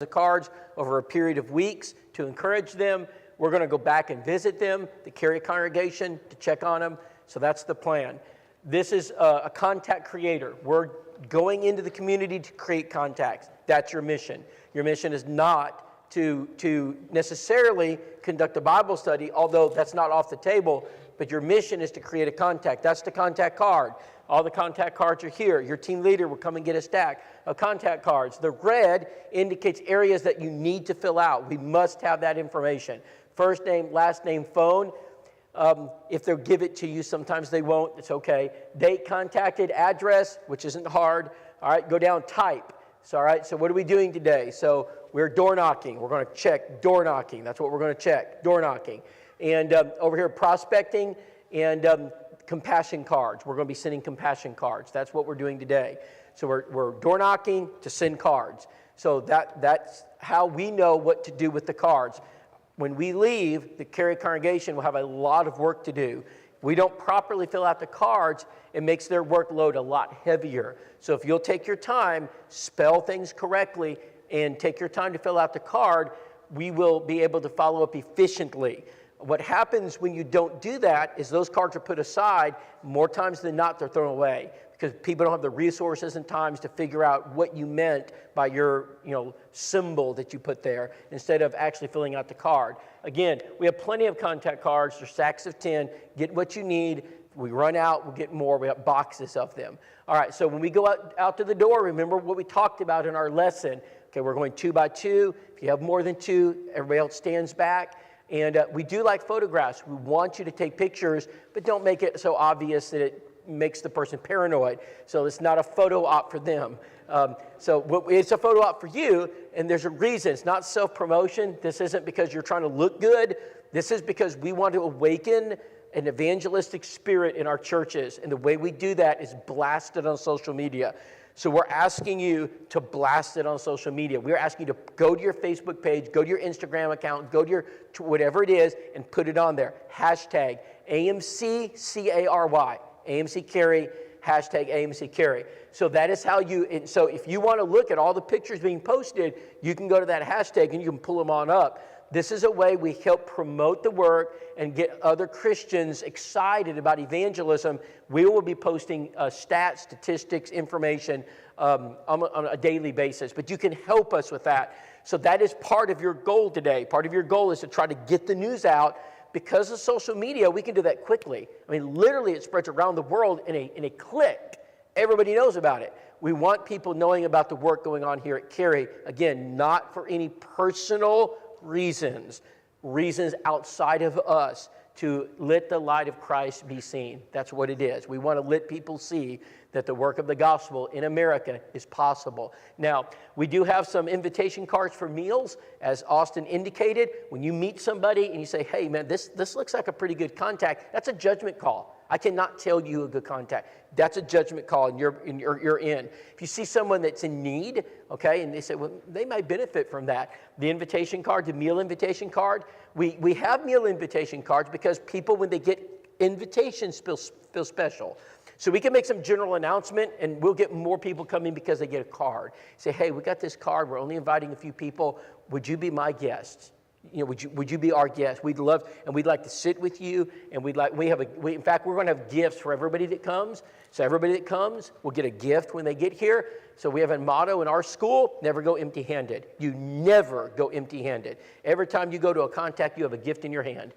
the cards over a period of weeks to encourage them. We're going to go back and visit them, the Cary congregation, to check on them. So that's the plan. This is a contact creator. We're going into the community to create contacts. That's your mission. Your mission is not to necessarily conduct a Bible study, although that's not off the table, but your mission is to create a contact. That's the contact card. All the contact cards are here. Your team leader will come and get a stack of contact cards. The red indicates areas that you need to fill out. We must have that information. First name, last name, phone. If they'll give it to you, sometimes they won't. It's okay. Date contacted, address, which isn't hard. All right, go down, type. So, all right, so what are we doing today? So we're door knocking. We're going to check door knocking. That's what we're going to check, door knocking. And over here, prospecting and compassion cards. We're going to be sending compassion cards. That's what we're doing today. So we're door knocking to send cards. So that's how we know what to do with the cards. When we leave, the Cary congregation will have a lot of work to do. If we don't properly fill out the cards, it makes their workload a lot heavier. So if you'll take your time, spell things correctly, and take your time to fill out the card, we will be able to follow up efficiently. What happens when you don't do that is those cards are put aside. More times than not, they're thrown away because people don't have the resources and times to figure out what you meant by your symbol that you put there instead of actually filling out the card. Again, we have plenty of contact cards. There's stacks of 10. Get what you need. We run out, we'll get more. We have boxes of them. All right, so when we go out to the door, remember what we talked about in our lesson. Okay, we're going 2 by 2. If you have more than 2, everybody else stands back. And we do like photographs. We want you to take pictures, but don't make it so obvious that it makes the person paranoid. So it's not a photo op for them. So it's a photo op for you, and there's a reason. It's not self-promotion. This isn't because you're trying to look good. This is because we want to awaken an evangelistic spirit in our churches, and the way we do that is blast it on social media. So we're asking you to blast it on social media. We're asking you to go to your Facebook page, go to your Instagram account, go to your whatever it is, and put it on there. Hashtag AMCCARY, AMC Cary, hashtag AMC Cary. So that is how so if you want to look at all the pictures being posted, you can go to that hashtag and you can pull them on up. This is a way we help promote the work and get other Christians excited about evangelism. We will be posting stats, statistics, information on a daily basis, but you can help us with that. So that is part of your goal today. Part of your goal is to try to get the news out. Because of social media, we can do that quickly. I mean, literally it spreads around the world in a click. Everybody knows about it. We want people knowing about the work going on here at Cary. Again, not for any personal reasons outside of us, to let the light of Christ be seen. That's what it is. We want to let people see that the work of the gospel in America is possible. Now, we do have some invitation cards for meals, as Austin indicated. When you meet somebody and you say, hey man, this looks like a pretty good contact, that's a judgment call. I cannot tell you a good contact. That's a judgment call, and you're in. If you see someone that's in need, okay, and they say, well, they might benefit from that. The invitation card, the meal invitation card, we have meal invitation cards because people, when they get invitations, feel special. So we can make some general announcement, and we'll get more people coming because they get a card. Say, hey, we got this card. We're only inviting a few people. Would you be my guests? Would you be our guest? We'd love, and we'd like to sit with you. And in fact, we're going to have gifts for everybody that comes. So everybody that comes will get a gift when they get here. So we have a motto in our school: never go empty-handed. You never go empty-handed. Every time you go to a contact, you have a gift in your hand.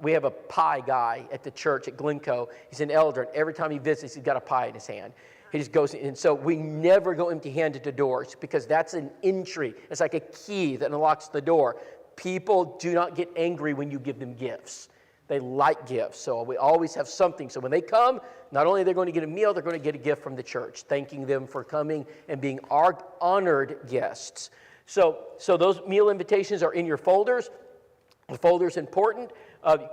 We have a pie guy at the church at Glencoe. He's an elder, and every time he visits, he's got a pie in his hand. He just goes, and so we never go empty-handed to doors because that's an entry. It's like a key that unlocks the door. People do not get angry when you give them gifts. They like gifts, so we always have something. So when they come, not only are they going to get a meal, they're going to get a gift from the church, thanking them for coming and being our honored guests. So those meal invitations are in your folders. The folder's important.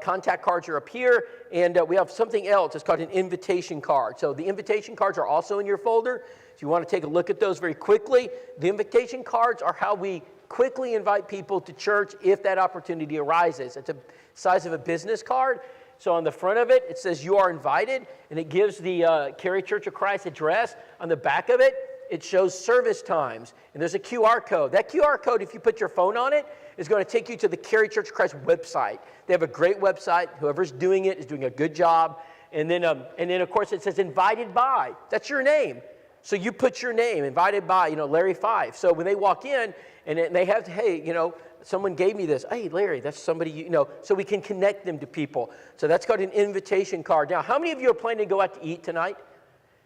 Contact cards are up here, and we have something else. It's called an invitation card. So the invitation cards are also in your folder. If you want to take a look at those very quickly, the invitation cards are how we quickly invite people to church if that opportunity arises. It's the size of a business card. So on the front of it, it says you are invited, and it gives the Cary Church of Christ address. On the back of it, it shows service times, and there's a QR code. That QR code, if you put your phone on it, is going to take you to the Cary Church of Christ website. They have a great website. Whoever's doing it is doing a good job. And then of course, it says invited by. That's your name. So you put your name, invited by, Larry Five. So when they walk in and they have, hey, someone gave me this. Hey, Larry, that's somebody, so we can connect them to people. So that's called an invitation card. Now, how many of you are planning to go out to eat tonight?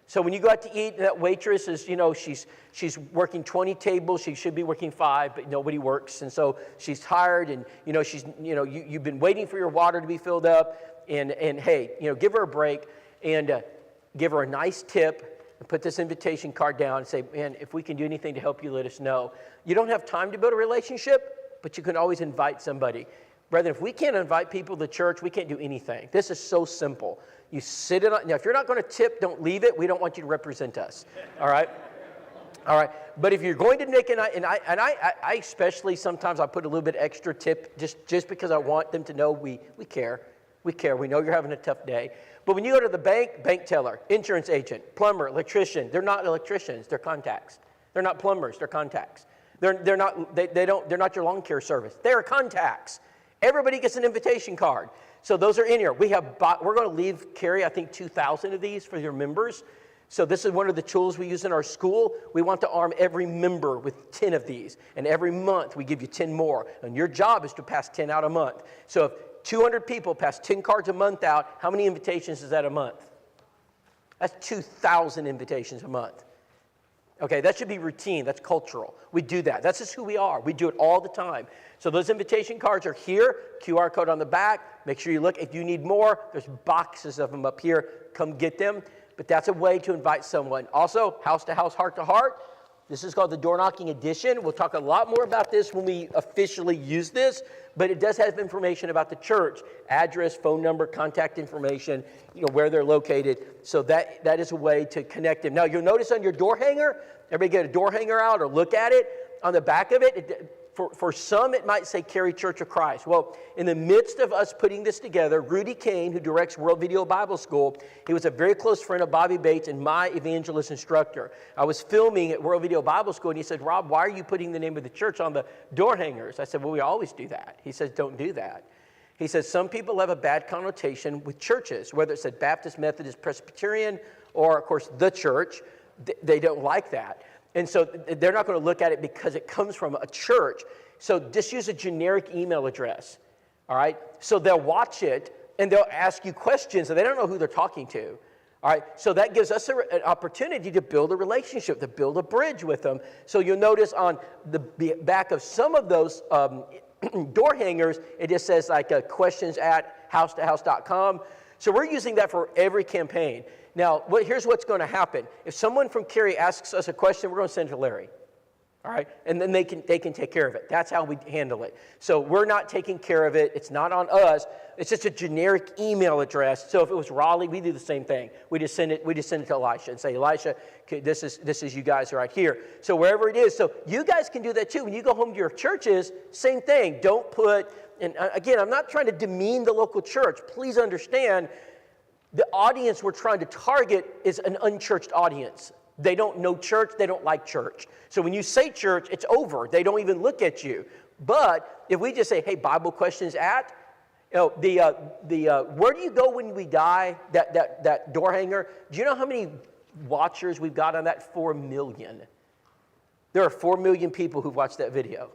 So when you go out to eat, that waitress is, she's working 20 tables. She should be working 5, but nobody works. And so she's tired and, you've been waiting for your water to be filled up. And hey, give her a break and give her a nice tip and put this invitation card down and say, man, if we can do anything to help you, let us know. You don't have time to build a relationship, but you can always invite somebody. Brethren, if we can't invite people to church, we can't do anything. This is so simple. You sit it on. Now, if you're not going to tip, don't leave it. We don't want you to represent us. All right? All right. But if you're going to Nick and I especially sometimes I put a little bit extra tip just because I want them to know we care. We care. We know you're having a tough day. But when you go to the bank teller, insurance agent, plumber, electrician, they're not electricians. They're contacts. They're not plumbers. They're contacts. They're not your lawn care service. They're contacts. Everybody gets an invitation card. So those are in here. We're going to leave, Cary, I think 2,000 of these for your members. So this is one of the tools we use in our school. We want to arm every member with 10 of these. And every month we give you 10 more. And your job is to pass 10 out a month. So if 200 people pass 10 cards a month out, how many invitations is that a month? That's 2,000 invitations a month. Okay, that should be routine. That's cultural. We do that. That's just who we are. We do it all the time. So those invitation cards are here, QR code on the back. Make sure you look. If you need more, there's boxes of them up here. Come get them. But that's a way to invite someone. Also, house to house, heart to heart. This is called the door knocking edition. We'll talk a lot more about this when we officially use this, but it does have information about the church, address, phone number, contact information, where they're located. So that is a way to connect them. Now, you'll notice on your door hanger, everybody get a door hanger out or look at it. On the back of it, for some, it might say Cary Church of Christ. Well, in the midst of us putting this together, Rudy Kane, who directs World Video Bible School, he was a very close friend of Bobby Bates and my evangelist instructor. I was filming at World Video Bible School, and he said, Rob, why are you putting the name of the church on the door hangers? I said, well, we always do that. He says, don't do that. He says, some people have a bad connotation with churches, whether it's a Baptist, Methodist, Presbyterian, or, of course, the church. They don't like that. And so they're not going to look at it because it comes from a church. So just use a generic email address, all right? So they'll watch it, and they'll ask you questions, and they don't know who they're talking to, all right? So that gives us an opportunity to build a relationship, to build a bridge with them. So you'll notice on the back of some of those door hangers, it just says like questions at housetohouse.com. So we're using that for every campaign. Now, here's what's going to happen. If someone from Cary asks us a question, we're going to send it to Larry. All right? And then they can take care of it. That's how we handle it. So we're not taking care of it. It's not on us. It's just a generic email address. So if it was Raleigh, we do the same thing. We just send it to Elisha and say, Elisha, this is you guys right here. So wherever it is. So you guys can do that too. When you go home to your churches, same thing. Don't put, and again, I'm not trying to demean the local church. Please understand, the audience we're trying to target is an unchurched audience. They don't know church. They don't like church. So when you say church, it's over. They don't even look at you. But if we just say, hey, Bible questions at, where do you go when we die, that door hanger? Do you know how many watchers we've got on that? 4 million. There are 4 million people who've watched that video.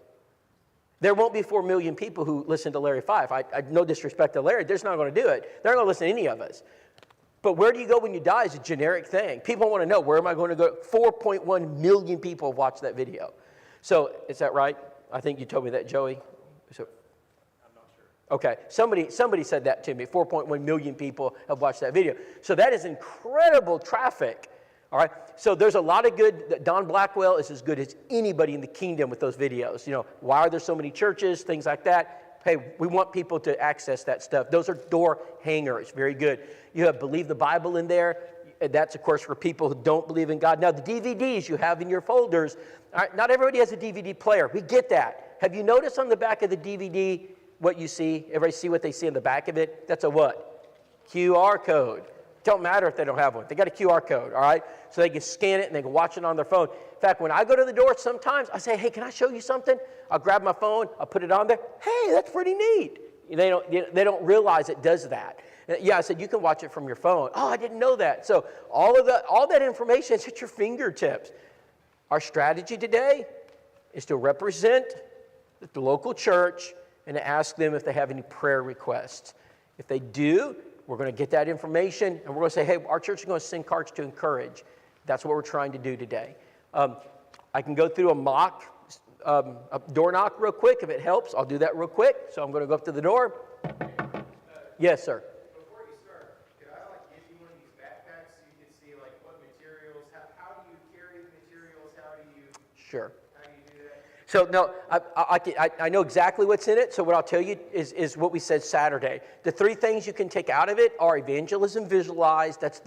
There won't be 4 million people who listen to Larry Five. I no disrespect to Larry. They're just not going to do it. They're not going to listen to any of us. But where do you go when you die is a generic thing. People want to know, where am I going to go? 4.1 million people have watched that video. So is that right? I think you told me that, Joey. So, I'm not sure. Okay. Somebody said that to me. 4.1 million people have watched that video. So that is incredible traffic. All right. So there's a lot of good. Don Blackwell is as good as anybody in the kingdom with those videos. Why are there so many churches? Things like that. Hey, we want people to access that stuff. Those are door hangers. Very good. You have Believe the Bible in there. That's, of course, for people who don't believe in God. Now, the DVDs you have in your folders, all right, not everybody has a DVD player. We get that. Have you noticed on the back of the DVD what you see? Everybody see what they see on the back of it? That's a what? QR code. don't matter if they don't have one. They got a QR code, all right? So they can scan it and they can watch it on their phone. In fact, when I go to the door, sometimes I say, hey, can I show you something? I'll grab my phone, I'll put it on there. Hey, that's pretty neat. They don't realize it does that. Yeah, I said, you can watch it from your phone. Oh, I didn't know that. So all that information is at your fingertips. Our strategy today is to represent the local church and to ask them if they have any prayer requests. If they do, we're going to get that information, and we're going to say, hey, our church is going to send cards to encourage. That's what we're trying to do today. I can go through a mock door knock real quick. If it helps, I'll do that real quick. So I'm going to go up to the door. Yes, sir. Before you start, could I give you one of these backpacks so you can see what materials, how do you carry the materials, how do you Sure. do that? So no, I know exactly what's in it. So what I'll tell you is what we said Saturday. The 3 things you can take out of it are evangelism visualized. That is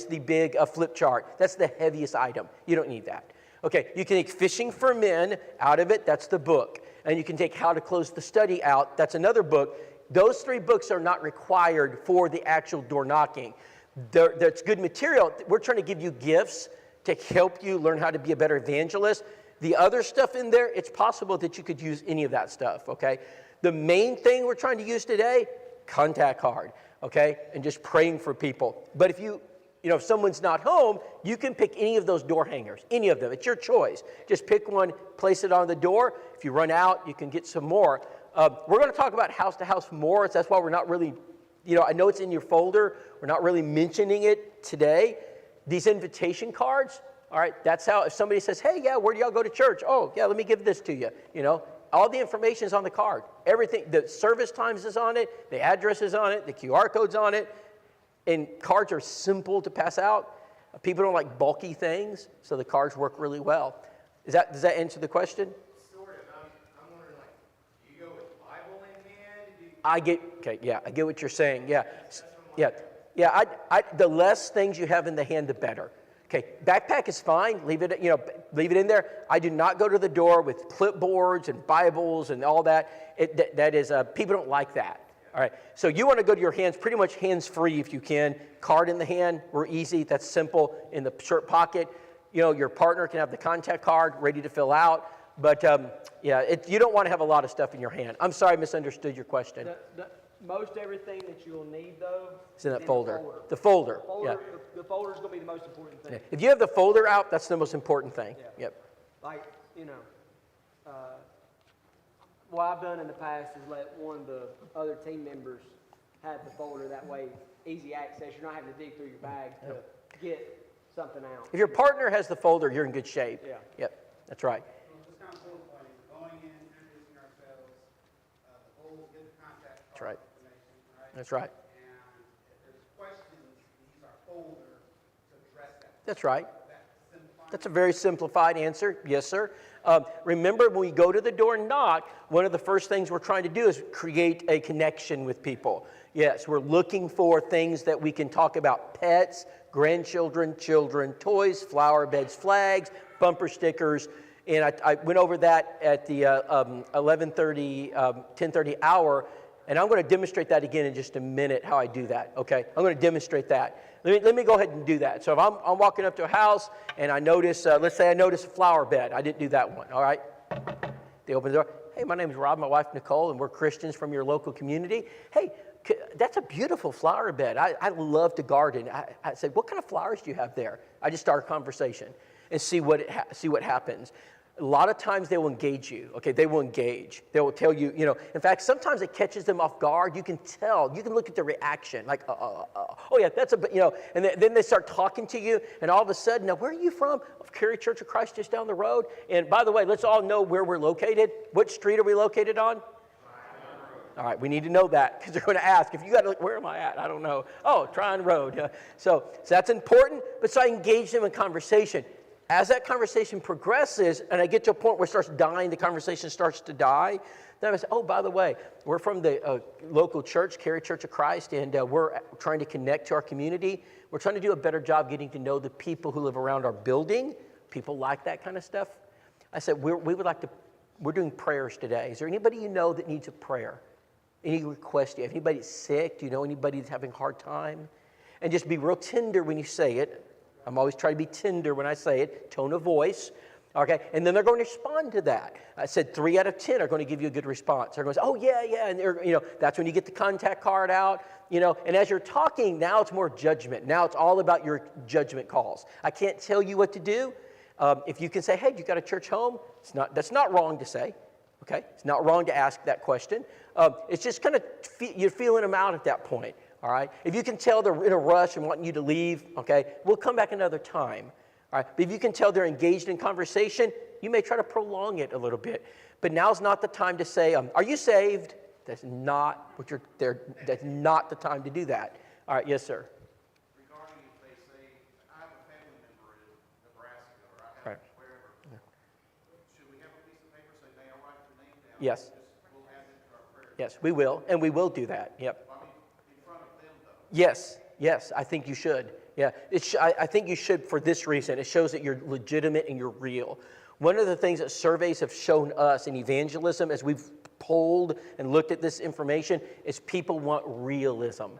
the big flip chart. That's the heaviest item. You don't need that. Okay, you can take fishing for men out of it. That's the book. And you can take how to close the study out. That's another book. Those 3 books are not required for the actual door knocking. That's good material. We're trying to give you gifts to help you learn how to be a better evangelist. The other stuff in there, it's possible that you could use any of that stuff, okay? The main thing we're trying to use today, contact card, okay? And just praying for people. But if if someone's not home, you can pick any of those door hangers, any of them. It's your choice. Just pick one, place it on the door. If you run out, you can get some more. We're going to talk about house to house more. That's why we're not really, I know it's in your folder. We're not really mentioning it today. These invitation cards, all right, that's how, if somebody says, hey, yeah, where do y'all go to church? Oh, yeah, let me give this to you, All the information is on the card. Everything, the service times is on it, the address is on it, the QR code's on it, and cards are simple to pass out. People don't like bulky things, so the cards work really well. Does that answer the question? Sort of. I'm wondering, do you go with Bible in hand? I get what you're saying. The less things you have in the hand, the better. Okay, backpack is fine. Leave it in there. I do not go to the door with clipboards and Bibles and all that. People don't like that. All right, so you want to go to your hands, pretty much hands-free if you can. Card in the hand, we're easy. That's simple. In the shirt pocket, your partner can have the contact card ready to fill out. But you don't want to have a lot of stuff in your hand. I'm sorry, I misunderstood your question. Most everything that you'll need, though, is in that folder. The folder. The folder is going to be the most important thing. Yeah. If you have the folder out, that's the most important thing. Yeah. Yep. What I've done in the past is let one of the other team members have the folder. That way, easy access. You're not having to dig through your bags to get something out. If your partner has the folder, you're in good shape. Yeah. Yep. That's right. Just kind of bullet pointing. Going in, introducing ourselves, the whole get the contact card. That's right. Right? That's right. And if there's questions, use our folder to address that. That's right. That's a very simplified answer. Yes, sir. Remember, when we go to the door and knock, one of the first things we're trying to do is create a connection with people. Yes, we're looking for things that we can talk about: pets, grandchildren, children, toys, flower beds, flags, bumper stickers. And I went over that at the 10:30 hour, and I'm going to demonstrate that again in just a minute, how I do that, okay? I'm going to demonstrate that. Let me go ahead and do that. So if I'm walking up to a house and I notice, let's say I notice a flower bed. I didn't do that one, all right? They open the door. Hey, my name is Rob, my wife Nicole, and we're Christians from your local community. Hey, that's a beautiful flower bed. I love to garden. I said, what kind of flowers do you have there? I just start a conversation and see what happens. A lot of times they will engage you, okay? They will engage. They will tell you, in fact, sometimes it catches them off guard. You can tell. You can look at the reaction, like, oh yeah, that's and then they start talking to you, and all of a sudden, now, where are you from? Cary Church of Christ, just down the road. And by the way, let's all know where we're located. What street are we located on? All right, we need to know that, because they're going to ask. If you got to, where am I at? I don't know. Oh, Tryon Road. So that's important, but so I engage them in conversation. As that conversation progresses, and I get to a point where it starts dying, the conversation starts to die, then I say, oh, by the way, we're from the local church, Cary Church of Christ, and we're trying to connect to our community. We're trying to do a better job getting to know the people who live around our building. People like that kind of stuff. I said, we're doing prayers today. Is there anybody you know that needs a prayer? Any request? Do you have anybody that's sick? Do you know anybody that's having a hard time? And just be real tender when you say it. I'm always trying to be tender when I say it, tone of voice. Okay, and then they're going to respond to that. I said 3 out of 10 are going to give you a good response. They're going to say, oh, yeah, yeah. And that's when you get the contact card out. And as you're talking, now it's more judgment. Now it's all about your judgment calls. I can't tell you what to do. If you can say, hey, you got a church home? That's not wrong to say. Okay, it's not wrong to ask that question. It's just kind of you're feeling them out at that point. All right. If you can tell they're in a rush and wanting you to leave, okay, we'll come back another time. All right. But if you can tell they're engaged in conversation, you may try to prolong it a little bit. But now's not the time to say, "Are you saved?" That's not what you're there. That's not the time to do that. All right. Yes, sir. Regarding if they say, I have a family member in Nebraska or I have wherever, should we have a piece of paper saying they all write their name down? Yes. We'll add them to our prayers. Yes, we will, and we will do that. Yep. I mean, in front of them though. Yes. Yes. I think you should. Yeah. I think you should for this reason. It shows that you're legitimate and you're real. One of the things that surveys have shown us in evangelism, as we've polled and looked at this information, is people want realism.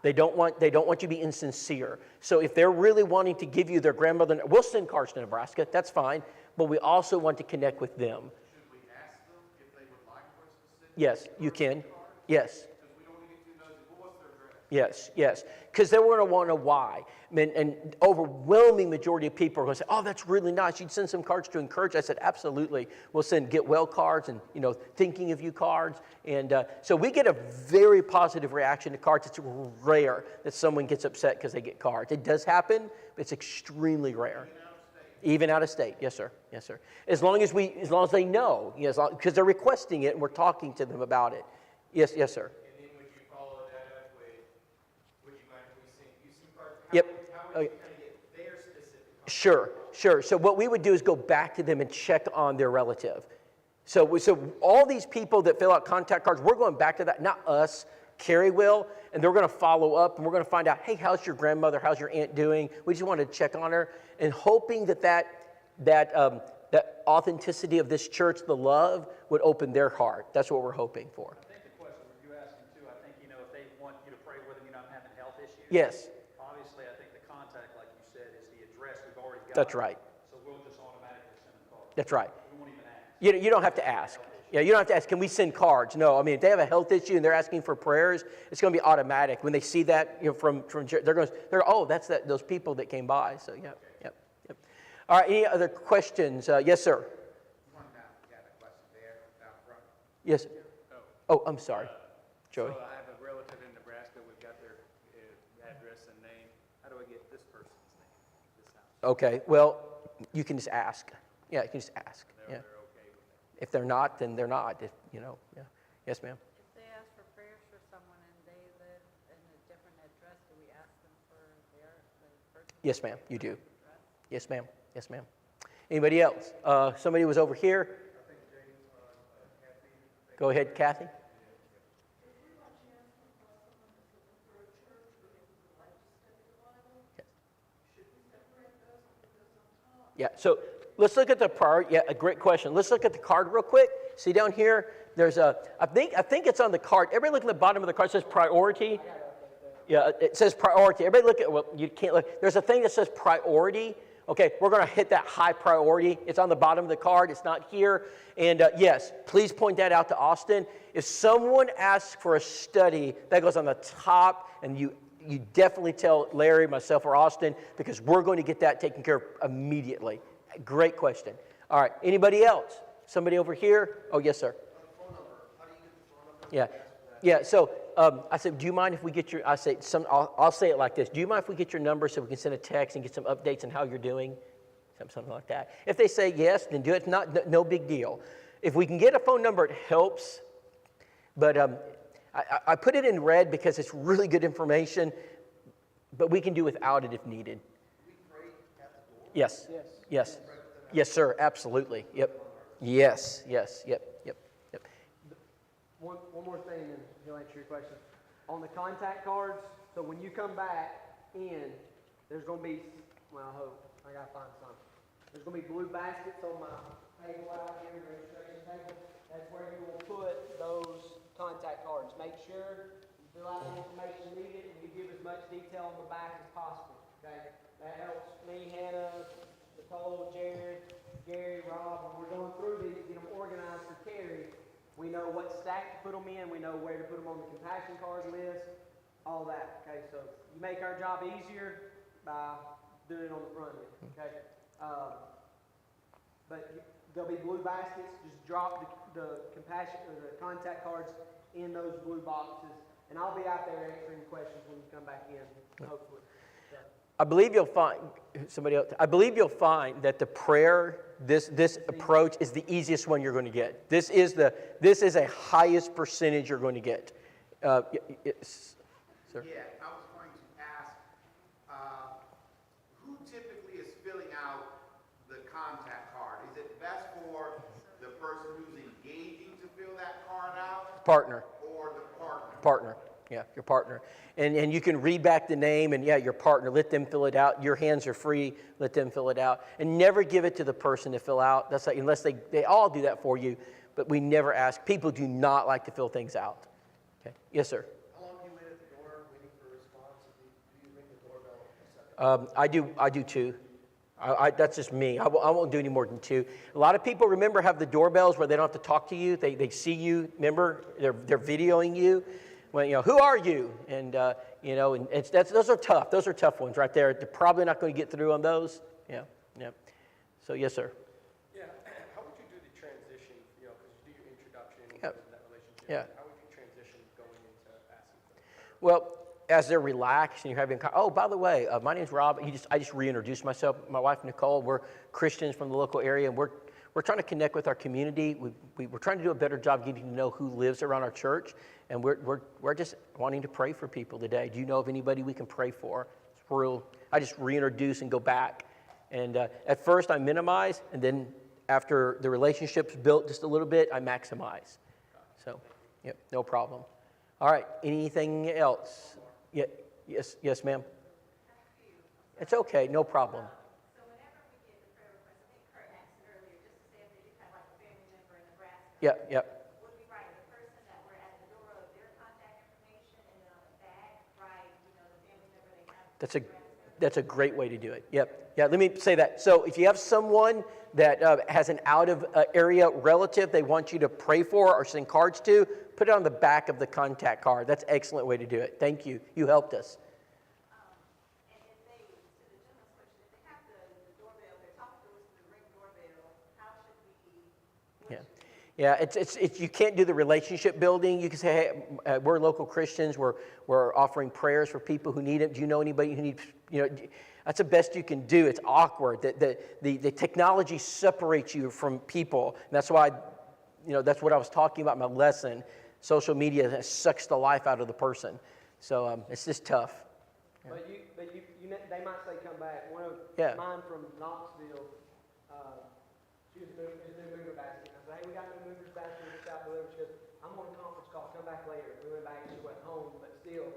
They don't want you to be insincere. So if they're really wanting to give you their grandmother, we'll send cards to Nebraska. That's fine. But we also want to connect with them. Should we ask them if they would like for us to send Yes, you can. Yes. because we don't want to get too nosy. Well, what's their address? Yes, yes. Because they're going to want to know why. And overwhelming majority of people are going to say, oh, that's really nice. You'd send some cards to encourage. I said, absolutely. We'll send get well cards and, thinking of you cards. And so we get a very positive reaction to cards. It's rare that someone gets upset because they get cards. It does happen, but it's extremely rare. Even out of state. Yes, sir. Yes, sir. As long as they know, because they're requesting it and we're talking to them about it. Yes, yes, sir. And then would you follow that up with, would you mind if we send you some cards? Yep. How would you kind of get their specific cards? Sure. So what we would do is go back to them and check on their relative. So all these people that fill out contact cards, we're going back to that, not us, Cary will, and they're going to follow up and we're going to find out, hey, how's your grandmother, how's your aunt doing? We just want to check on her, and hoping that authenticity of this church, the love, would open their heart. That's what we're hoping for. I think the question you asking too, I think, if they want you to pray with them, you're not having health issues. Yes. Obviously, I think the contact, like you said, is the address we've already got. That's right. So we'll just automatically send them cards. That's right. We won't even ask. You don't have to ask. Yeah, you don't have to ask, can we send cards? No, I mean, if they have a health issue and they're asking for prayers, it's going to be automatic. When they see that, from they're that's those people that came by. So, yep. All right, any other questions? Yes, sir. One down, got a question there down front. Yes. Oh, I'm sorry. Joey. So I have a relative in Nebraska. We've got their address and name. How do I get this person's name? This house. Okay, well, you can just ask. Yeah, you can just ask. Yeah. They're okay with that. If they're not, then they're not. Yeah. Yes, ma'am. If they ask for prayers for someone and they live in a different address, do we ask them for the person? Yes, ma'am, you do. Address? Yes, ma'am. Yes, ma'am. Anybody else? Somebody was over here. Go ahead, Kathy. Yeah, so let's look at the priority. Yeah, a great question. Let's look at the card real quick. See down here, there's I think it's on the card. Everybody look at the bottom of the card. It says priority. Yeah, it says priority. Everybody look at, well, you can't look. There's a thing that says priority. Okay, we're going to hit that high priority. It's on the bottom of the card. It's not here. And yes, please point that out to Austin. If someone asks for a study, that goes on the top, and you definitely tell Larry, myself, or Austin, because we're going to get that taken care of immediately. Great question. All right, anybody else? Somebody over here? Oh, yes, sir. Phone number. How do you get the phone number? Yeah. So I said, do you mind if we get your? I'll say it like this. Do you mind if we get your number so we can send a text and get some updates on how you're doing? Something like that. If they say yes, then do it. If not, no big deal. If we can get a phone number, it helps. But I put it in red because it's really good information. But we can do without it if needed. We pray at the door. Yes. Yes, sir. Absolutely. Yep. Yes. Yep. One more thing, and he'll answer your question. On the contact cards, so when you come back in, there's going to be, well, I hope, I got to find some. There's going to be blue baskets on my table out here, registration table. That's where you will put those contact cards. make sure you fill out the information needed and you give as much detail on the back as possible, okay? That helps me, Hannah, Nicole, Jared, Gary, Rob, when we're going through these, get them organized for Cary. We know what stack to put them in, we know where to put them on the compassion card list, all that, okay? So you make our job easier by doing it on the front end, okay? But there'll be blue baskets, just drop the compassion, or the contact cards in those blue boxes, and I'll be out there answering questions when you come back in, hopefully. I believe you'll find I believe you'll find that the prayer, this approach is the easiest one you're going to get. This is a highest percentage you're going to get. Sir? Yeah, I was going to ask, who typically is filling out the contact card? Is it best for the person who's engaging to fill that card out? Partner. Or the partner? Partner. Yeah, your partner. And you can read back the name and, yeah, your partner. Let them fill it out. Your hands are free. Let them fill it out. And never give it to the person to fill out. That's like, unless they all do that for you. But we never ask. People do not like to fill things out. Okay. Yes, sir. How long do you wait at the door waiting for a response? Do you ring the doorbell a second? I do too. That's just me. I won't do any more than two. A lot of people, remember, have the doorbells where they don't have to talk to you. They see you. Remember, they're videoing you. Well, who are you? And and those are tough. Those are tough ones right there. They're probably not going to get through on those. Yeah. So yes, sir. Yeah. How would you do the transition? Because you do your introduction Yeah. in that relationship. Yeah. How would you transition going into asking for it? Well, as they're relaxed and you're having, oh, by the way, my name's Rob. I just reintroduced myself. My wife Nicole. We're Christians from the local area, and we're trying to connect with our community. We're trying to do a better job getting to know who lives around our church, and we're just wanting to pray for people today. Do you know of anybody we can pray for? It's real. I just reintroduce and go back, and at first I minimize, and then after the relationship's built just a little bit, I maximize. So, yep, no problem. All right, anything else? Yeah, yes, ma'am. It's okay, no problem. So whenever we get the prayer request, I think Kurt asked it earlier, just to say if they do have like a family member in Nebraska. Yep. Would we write the person that we're at the door of their contact information, and then on the back, write, the family member they have in Nebraska? That's a great way to do it. Yep. Yeah, let me say that. So if you have someone that has an out-of-area relative they want you to pray for or send cards to, put it on the back of the contact card. That's an excellent way to do it. Thank you. You helped us. And if they, to the gentleman's question, if they have the doorbell, they're talking to us through the ring doorbell, how should we? Yeah, it's you can't do the relationship building. You can say, hey, we're local Christians. We're offering prayers for people who need it. Do you know anybody who needs? That's the best you can do. It's awkward. The technology separates you from people. And that's why, that's what I was talking about in my lesson. Social media sucks the life out of the person. So it's just tough. Yeah. But they might say come back. One of mine from Knoxville, she was a new mover basket. I said, hey, we got new movers basket just out delivered. She goes, I'm on a conference call. Come back later. We went back and she went home, but still,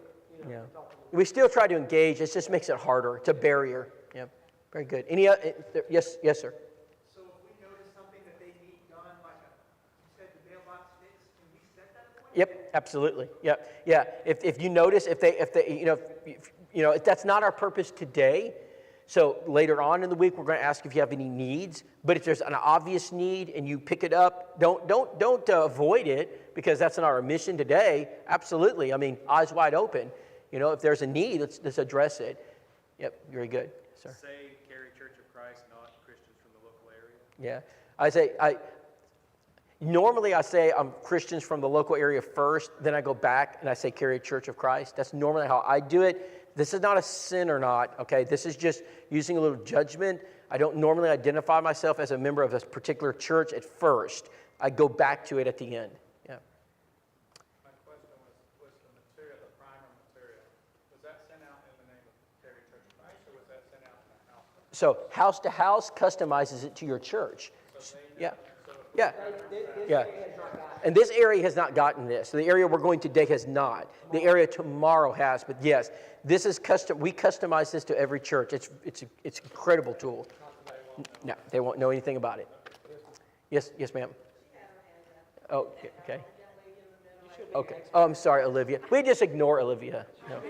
We still try to engage. It just makes it harder. It's a barrier. Yeah, very good. Any other? Yes, sir. So if we notice something that they need done, like you said, the mailbox fixed, can we set that appointment? Yep, absolutely. Yep, yeah. If you notice, if that's not our purpose today. So later on in the week, we're going to ask if you have any needs. But if there's an obvious need and you pick it up, don't avoid it, because that's not our mission today. Absolutely. I mean, eyes wide open. If there's a need, let's address it. Yep, very good, sir. Say Cary Church of Christ, not Christians from the local area. Yeah, normally I say I'm Christians from the local area first, then I go back and I say Cary Church of Christ. That's normally how I do it. This is not a sin or not, okay? This is just using a little judgment. I don't normally identify myself as a member of this particular church at first. I go back to it at the end. Yeah. My question was the material, the primer material, was that sent out in the name of Cary Church of Christ, or was that sent out in the house? So house to house customizes it to your church. Yeah. And this area has not gotten this. So the area we're going today has not. The area tomorrow has. But yes, this is custom. We customize this to every church. It's an incredible tool. No, they won't know anything about it. Yes, ma'am. Oh, okay. should be an Okay. expert. Oh, I'm sorry, Olivia. We just ignore Olivia. No.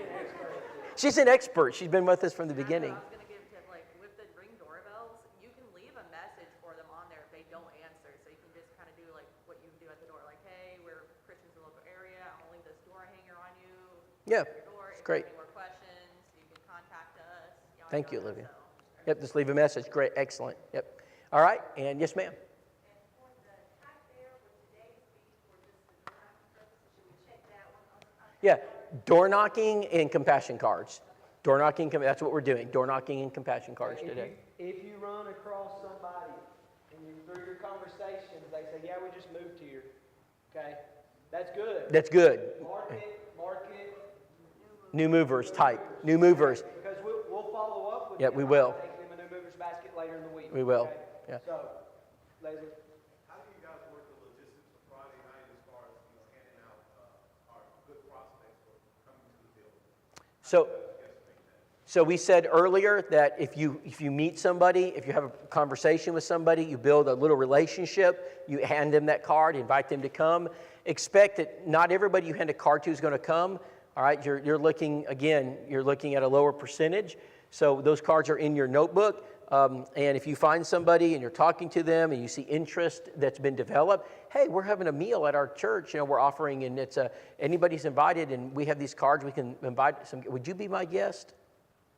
She's an expert. She's been with us from the beginning. I was gonna give a tip, like with the Ring doorbells, you can leave a message for them on there if they don't answer. So you can just kind of do like what you do at the door, like, hey, we're Christians in the local area. I'm gonna leave this door hanger on you. Yeah, Your door. it's If you great. have any more questions, you can contact us. Yada, Thank you, yada, Olivia. so. Yep, just leave a message. Great, excellent. Yep. All right, and yes, ma'am. And for the type there with today's fee for just the door knocking purposes, should we check that one on? Yeah, door knocking and compassion cards. Door knocking, that's what we're doing. Door knocking and compassion cards today. If you run across somebody and through your conversations, they say, yeah, we just moved here, okay? That's good. That's good. Mark it, New movers type. New movers. because we'll follow up with Yeah, them. we will. I'll take them a new movers basket later in the week. We will, okay? yeah. So, Leslie, How do you guys work the logistics of Friday night as far as, handing out, our good prospects for coming to the building? So we said earlier that if you meet somebody, if you have a conversation with somebody, you build a little relationship, you hand them that card, invite them to come. Expect that not everybody you hand a card to is going to come. All right, you're looking at a lower percentage. So those cards are in your notebook. And if you find somebody and you're talking to them and you see interest that's been developed, hey, we're having a meal at our church, we're offering, and it's anybody's invited, and we have these cards, we can invite some. Would you be my guest?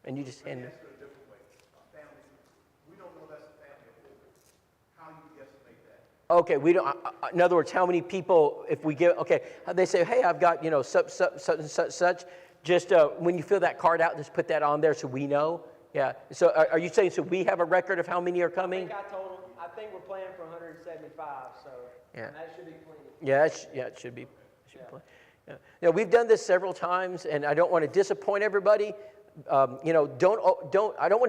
And you just hand them. Ask it a different way. Families, we don't know that's a family of four. How you estimate that? Okay, we don't. In other words, how many people? If we give, okay, they say, hey, I've got such and such. Just when you fill that card out, just put that on there so we know. Yeah. So are you saying so we have a record of how many are coming? I think we're planning for 175, so Yeah. that should be plenty. Yeah, it should be. Yeah. We've done this several times, and I don't want to disappoint everybody. I don't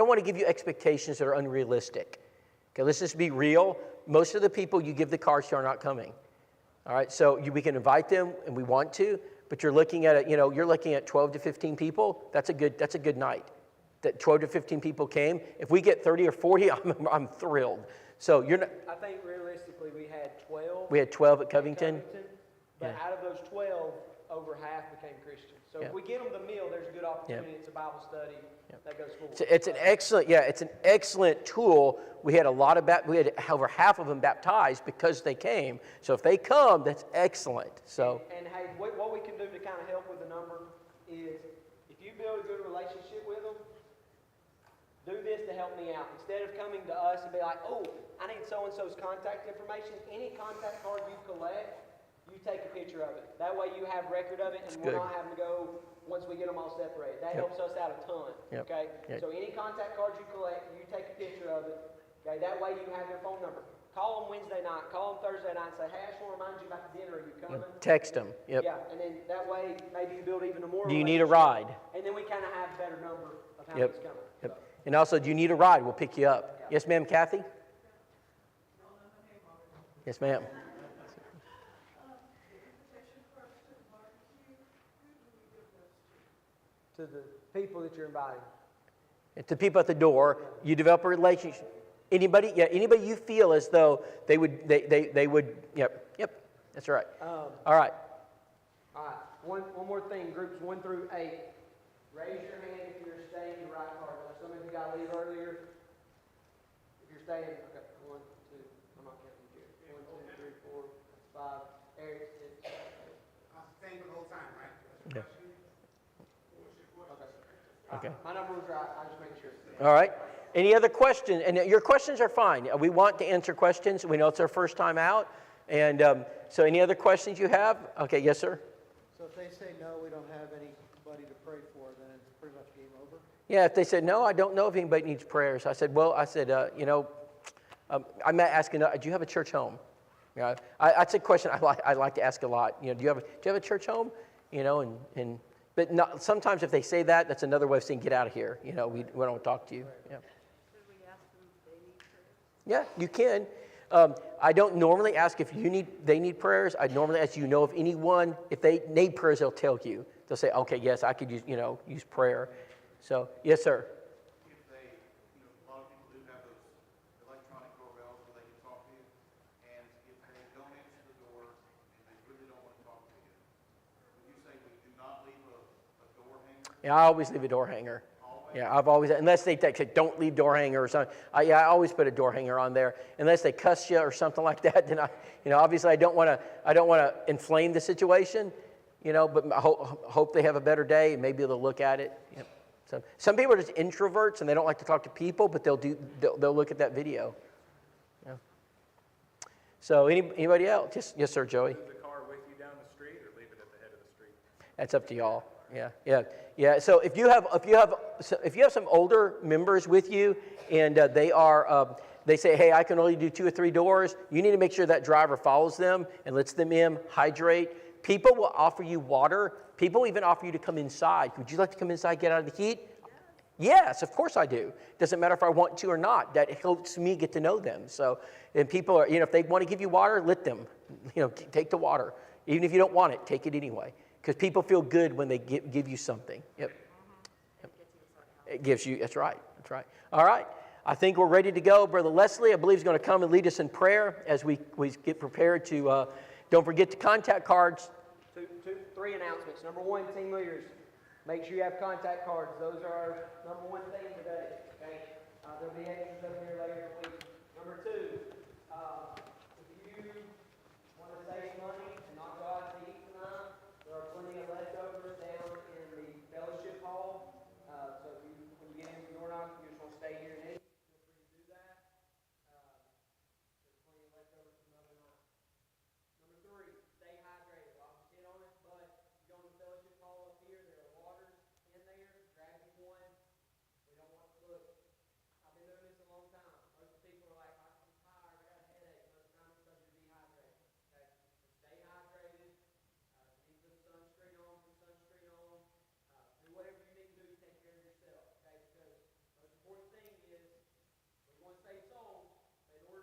want to give you expectations that are unrealistic. Okay, let's just be real. Most of the people you give the cards to are not coming. All right, so we can invite them, and we want to, but you're looking at you're looking at 12 to 15 people. That's a good night. That 12 to 15 people came. If we get 30 or 40, I'm thrilled. So you're not. I think realistically we had 12. We had 12 at Covington. But out of those 12, over half became Christians. So Yeah. if we get them the meal, there's a good opportunity. It's a Bible study that goes forward. It's an excellent tool. We had over half of them baptized because they came. So if they come, that's excellent. So And hey, what we can do to kind of help with the number is if you build a good relationship with them, do this to help me out. Instead of coming to us and be like, oh, I need so-and-so's contact information, any contact card you collect, you take a picture of it. That way you have record of it, and we're not having to go once we get them all separated. That helps us out a ton, okay? So any contact cards you collect, you take a picture of it, okay? That way you have their phone number. Call them Wednesday night, call them Thursday night, and say, hey, I just want to remind you about the dinner. Are you coming? text them. Yep. Yeah, and then that way maybe you build even more Do you need a relationship. ride? And then we kind of have a better number of how Yep. many's coming. Yep. And also, do you need a ride? We'll pick you up. Yes, ma'am, Kathy? Yes, ma'am. To the people that you're inviting. To people at the door, you develop a relationship. Anybody you feel as though they would, yep, that's right. All right. All right, one more thing, groups 1 through 8. Raise your hand if you're staying in the right card. Some of you got to leave earlier. If you're staying, okay, 1, 2, I'm not counting you. 1, 2, 3, 4, 5, Eric, 6. I'm staying the whole time, right? Yeah. Okay. My number was right, I just make sure. All right. Any other questions? And your questions are fine. We want to answer questions. We know it's our first time out. And so any other questions you have? Okay, yes, sir? So if they say no, we don't have anybody to pray for, then it's pretty much game over? Yeah, if they said, no, I don't know if anybody needs prayers. I said, I'm asking, do you have a church home? Yeah, that's a question I like to ask a lot. Do you have a church home? But not, sometimes if they say that, that's another way of saying, get out of here. We don't talk to you. Yeah. Should we ask them if they need prayers? Yeah, you can. I don't normally ask if they need prayers. I normally ask if anyone, if they need prayers, they'll tell you. They'll say, okay, yes, I could use prayer. So, yes, sir. If they, a lot of people do have those electronic doorbells where they can talk to you, and if they don't answer the door and they really don't want to talk to you, Yeah, I always leave a door hanger. Yeah, I've always, unless they say don't leave door hanger or something. I always put a door hanger on there. Unless they cuss you or something like that, then obviously I don't want to inflame the situation, but I hope they have a better day and maybe they'll look at it. So some people are just introverts and they don't like to talk to people, but they'll look at that video. Yeah. So anybody else? Yes, sir, Joey. Leave the car with you down the street or leave it at the head of the street? That's up to y'all. Yeah. So if you have some older members with you, and they say, hey, I can only do 2 or 3 doors, you need to make sure that driver follows them and lets them in, hydrate. People will offer you water. People even offer you to come inside. Would you like to come inside, get out of the heat? Yes, of course I do. Doesn't matter if I want to or not. That helps me get to know them. So, and people are, if they want to give you water, let them. Take the water. Even if you don't want it, take it anyway. Because people feel good when they give you something. Yep. It gives you, that's right. All right. I think we're ready to go. Brother Leslie, I believe, is going to come and lead us in prayer as we get prepared to, don't forget the contact cards. 3 announcements. Number 1, team leaders, make sure you have contact cards. Those are our number 1 thing today. Okay? There'll be extras over here later in the week. Number 2,